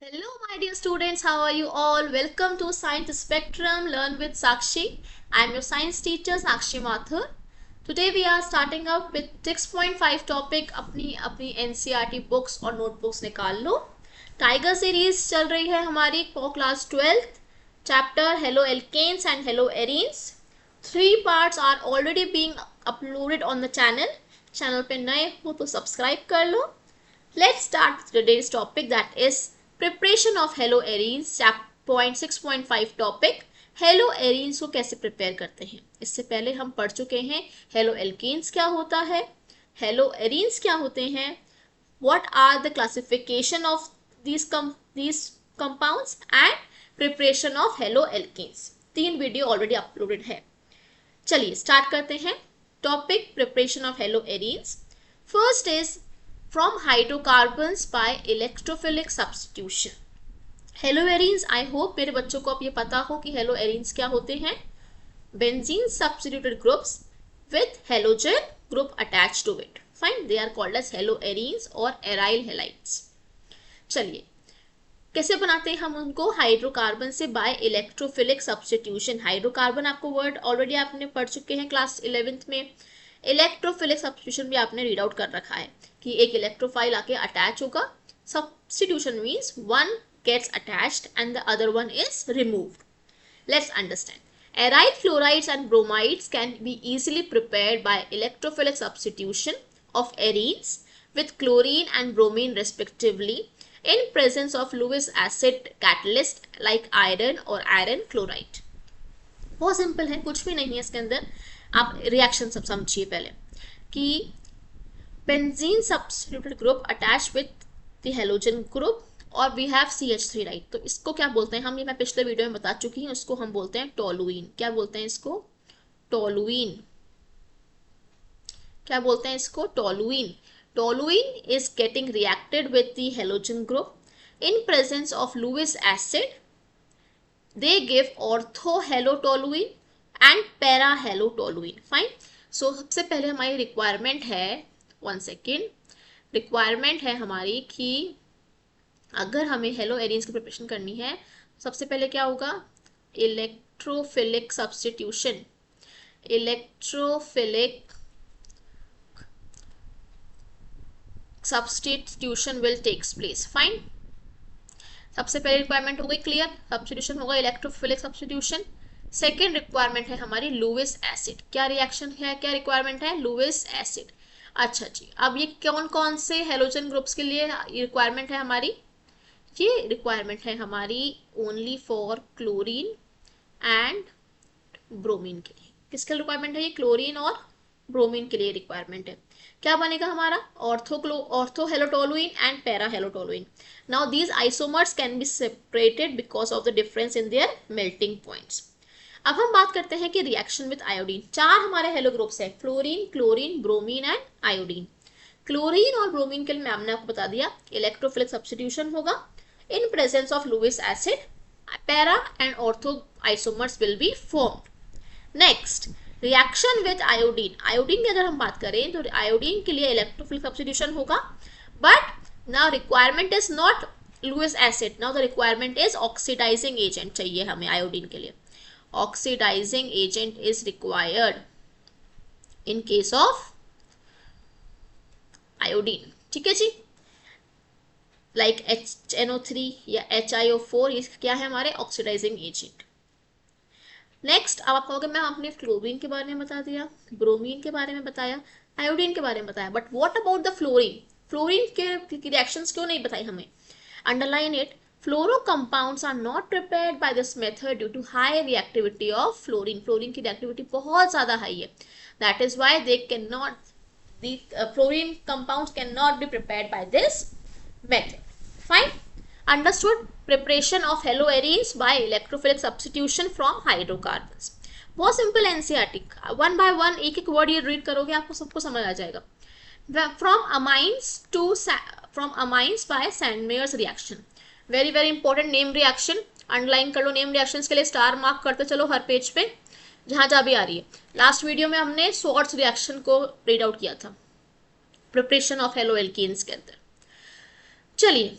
Hello, my dear students. How are you all? Welcome to Science Spectrum Learn with Sakshi. I am your science teacher Sakshi Mathur. Today we are starting up with 6.5 topic. अपनी NCERT books और notebooks निकाल लो. Tiger series चल रही है हमारी for class 12th. Chapter Hello Alkanes and Hello Arenes. 3 parts are already being uploaded on the channel. Channel पे नए हो तो सब्सक्राइब कर लो. Let's start with today's topic, that is preparation of Hello Arenes. Point 6.5 topic hello arenes को कैसे prepare करते हैं. इससे पहले हम पढ़ चुके हैं हेलो एल्केन्स क्या होता है, हेलो एरीन्स क्या होते हैं, what are the classification of these compounds and preparation of haloalkanes. 3 video already uploaded है. चलिए स्टार्ट करते हैं. Topic preparation of haloarenes. First is from hydrocarbons by electrophilic substitution. Haloarenes, I hope मेरे बच्चों को अब ये पता हो कि हेलोएरीन्स क्या होते हैं. Benzene substituted groups with halogen group attached to it. Fine, they are called as haloarenes और एराइल हेलाइड्स. चलिए कैसे बनाते हैं हम उनको. हाइड्रोकार्बन से बाय इलेक्ट्रोफिलिक सब्स्टिट्यूशन. हाइड्रोकार्बन आपको वर्ड ऑलरेडी आपने पढ़ चुके हैं क्लास 11th में. इलेक्ट्रोफिलिक सब्स्टिट्यूशन भी आपने रीड आउट कर रखा है कि एक इलेक्ट्रोफाइल आके अटैच होगा. Substitution means one gets attached and the other one is removed. Let's understand. Aryl fluorides and bromides can be easily prepared by electrophilic substitution of arenes with chlorine and bromine respectively in presence of Lewis acid catalyst like iron or iron chloride. बहुत simple है, कुछ भी नहीं है इसके अंदर. आप reaction सब समझिए पहले कि benzene substituted group attach with the halogen group और वी हैव CH3 राइट. तो इसको क्या बोलते हैं हम, ये मैं पिछले वीडियो में बता चुकी हूँ. इसको हम बोलते हैं टोलुइन. क्या बोलते हैं इसको? टोलुइन. क्या बोलते हैं इसको? Toluene. Toluene is getting reacted with the halogen group in presence of Lewis acid. They give ortho-halotoluene and para-halotoluene. Fine. So सबसे पहले हमारी रिक्वायरमेंट है, 1 सेकेंड, रिक्वायरमेंट है हमारी कि अगर हमें हेलो एरीन्स की प्रिपरेशन करनी है सबसे पहले क्या होगा? Electrophilic substitution. Electrophilic substitution will takes place. Fine. सबसे पहले रिक्वायरमेंट हो गई क्लियर. सब्स्टिट्यूशन होगा इलेक्ट्रोफिलिक सब्स्टिट्यूशन. सेकेंड रिक्वायरमेंट है हमारी लुइस एसिड. क्या रिएक्शन है, क्या रिक्वायरमेंट है? Lewis acid. अच्छा जी, अब ये कौन कौन से हेलोजन ग्रुप्स के लिए रिक्वायरमेंट है हमारी? ये रिक्वायरमेंट है हमारी only for chlorine and bromine के लिए. किसके रिक्वायरमेंट है ये? क्लोरीन और ब्रोमीन के लिए रिक्वायरमेंट है. क्या बनेगा हमारा? ortho-halotoluene and para-halotoluene. Now these isomers can be separated because of the difference in their melting points. अब हम बात करते हैं कि रिएक्शन विद आयोडीन. 4 हमारे हेलो ग्रुप्स है, fluorine, chlorine, bromine and iodine. Chlorine और ब्रोमीन के लिए मैम ने आपको बता दिया इलेक्ट्रोफिलिक सब्स्टिट्यूशन होगा in presence of Lewis acid. Para and ortho isomers will be formed. Next reaction with iodine. Iodine की अगर हम बात करें तो आयोडीन के लिए इलेक्ट्रोफिलिक सब्स्टिट्यूशन होगा, but now requirement is not Lewis acid. Now the requirement is oxidising agent चाहिए हमें आयोडीन के लिए. Oxidising agent is required in case of iodine. ठीक है जी, लाइक HNO3 या HiO4, ये क्या है हमारे ऑक्सीडाइजिंग एजेंट. नेक्स्ट, अब आप कहोगे मैम आपने क्लोरीन के बारे में बता दिया, ब्रोमीन के बारे में बताया, आयोडीन के बारे में बताया, but what about the fluorine? Fluorine के रिएक्शंस क्यों नहीं बताई हमें? Underline it. Fluoro compounds are not prepared by this method due to high reactivity of fluorine. Fluorine की रिएक्टिविटी बहुत ज़्यादा हाई है. That is why they can not, the fluorine compounds can not be prepared by this method. Fine. Understood. Preparation of haloarenes by electrophilic substitution from hydrocarbons. बहुत simple NCERT. 1 by 1 एक एक word ये read करोगे आपको सबको समझ आ जाएगा. From amines by Sandmeyer's reaction. very important name reaction. Underline कर लो नेम रिएक्शंस के लिए, स्टार मार्क करते चलो हर पेज पे जहाँ जहाँ भी आ रही है. लास्ट वीडियो में हमने स्वॉर्ट्स रिएक्शन को रीड आउट किया था प्रिपरेशन ऑफ हेलो एल्कीन्स के अंदर. चलिए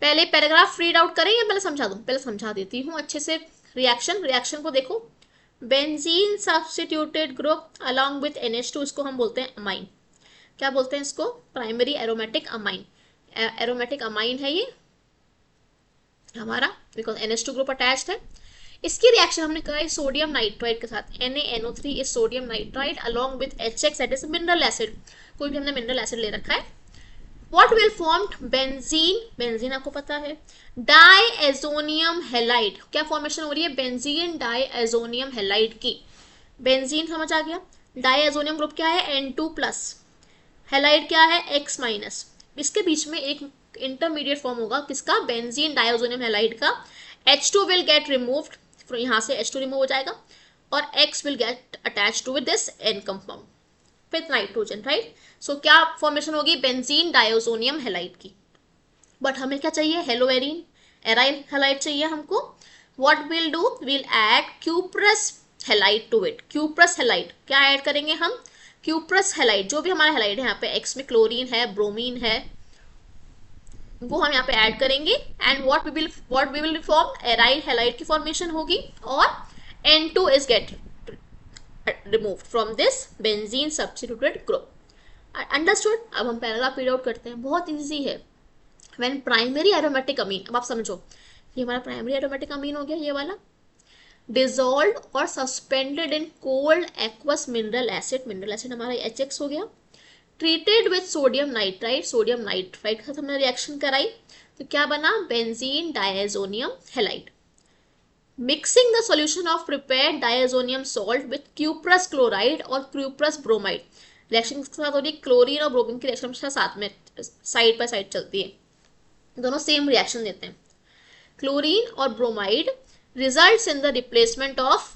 पहले पैराग्राफ रीड आउट करें या पहले समझा दूं? पहले समझा देती हूँ अच्छे से। रिएक्शन को देखो। Benzene substituted group along with NH2, इसको हम बोलते हैं अमाइन। क्या बोलते हैं इसको? Primary aromatic amine. Aromatic amine है ये हमारा, बिकॉज NH2 ग्रुप अटैच्ड है। इसकी रिएक्शन हमने कहा है सोडियम नाइट्राइड के साथ, NaNO3 is sodium nitride along with HX, that is mineral acid. कोई भी हमने मिनरल एसिड ले रखा है। What will formed? Benzene, benzene आपको पता है, डाइएजोनियम हैलाइड। क्या फॉर्मेशन हो रही है? बेंजीन डाइएजोनियम हैलाइड की। बेंजीन समझ आ गया। डाइएजोनियम ग्रुप क्या है? N2+। हैलाइड क्या है? X-। इसके बीच में एक इंटरमीडिएट फॉर्म होगा किसका? बेंजीन डाइएजोनियम हैलाइड का। H2 विल गेट रिमूव्ड, यहाँ से H2 रिमूव हो जाएगा और X will get attach to with this N compound with nitrogen, right. So क्या फॉर्मेशन होगी? बेंजीन डाइओजोनियम हैलाइड की। बट हमें क्या चाहिए? हेलोएरिन, एराइल हैलाइड चाहिए हमको। What will do? Will add cuprous halide to it. Cuprous halide क्या add करेंगे हम? क्यूप्रस हैलाइड, जो भी हमारा हैलाइड है, यहाँ पे X में क्लोरीन है, ब्रोमीन है, वो हम यहाँ पे ऐड करेंगे। And what we will form? Aryl halide की फॉर्मेशन होगी और N2 is get removed from this benzene substituted group. Understood? अब हम पैराग्राफ रीड आउट करते हैं, बहुत इजी है। When primary aromatic amine, अब आप समझो, ये हमारा प्राइमरी एरोमेटिक अमीन हो गया, ये वाला। डिजोल्व और suspended in cold aqueous mineral acid, mineral acid हमारा HX हो गया। Treated with sodium nitride, sodium nitride के साथ हमने रिएक्शन कराई, तो क्या बना? Benzene diazonium halide. Mixing the solution of prepared diazonium salt with cuprous chloride और क्यूप्रस ब्रोमाइड। रिएक्शन के साथ हो रही क्लोरीन और ब्रोमीन की रिएक्शन साथ में साइड बाय साइड चलती है, दोनों सेम रिएक्शन देते हैं। क्लोरीन और bromide results in the replacement of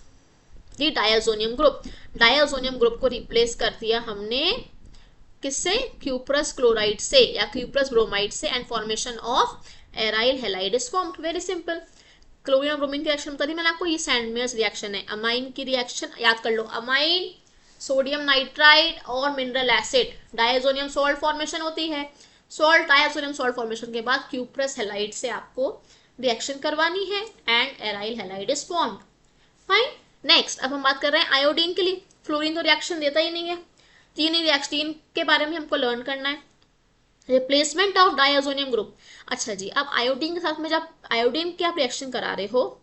the diazonium group. Diazonium group को रिप्लेस कर दिया हमने किससे? क्यूप्रस क्लोराइड से या क्यूप्रस ब्रोमाइड से, and formation of aryl halide is formed. Very simple. Chlorine और ब्रोमीन की रिएक्शन बता दी मैंने आपको, ये सैंडमेयर्स रिएक्शन है। अमाइन की रिएक्शन याद कर लो, अमाइन, सोडियम नाइट्राइड और mineral acid, diazonium salt formation होती है। सॉल्ट डाइएजोनियम सॉल्ट फॉर्मेशन के बाद क्यूप्रस हैलाइड से आपको रिएक्शन करवानी है and aryl halide is formed. Fine. Next, अब हम बात कर रहे हैं आयोडीन के लिए। फ्लोरीन तो रिएक्शन देता ही नहीं है, तीन रिएक्शन के बारे में हमको लर्न करना है। Replacement of diazonium group. अच्छा जी, अब आयोडीन के साथ में जब आयोडीन की आप रिएक्शन करा रहे हो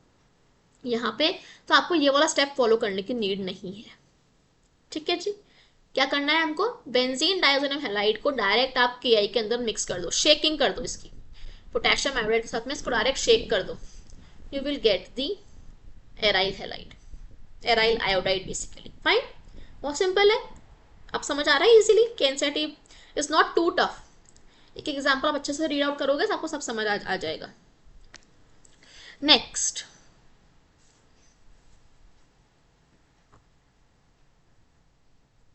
यहाँ पे, तो आपको ये वाला स्टेप फॉलो करने की नीड नहीं है, ठीक है जी। क्या करना है हमको? बेंजीन डाइएजोनियम हैलाइड को डायरेक्ट आप KI के अंदर मिक्स कर दो, शेकिंग कर दो इसकी, पोटेशियम आयोडाइड के साथ में इसको डायरेक्ट शेक कर दो। You will get the aryl halide, aryl iodide basically. Fine, बहुत सिंपल है। अब समझ आ रहा है इजीली कि NCERT is not too tough. एक एग्जाम्पल आप अच्छे से रीड आउट करोगे तो आपको सब समझ आ जाएगा। नेक्स्ट,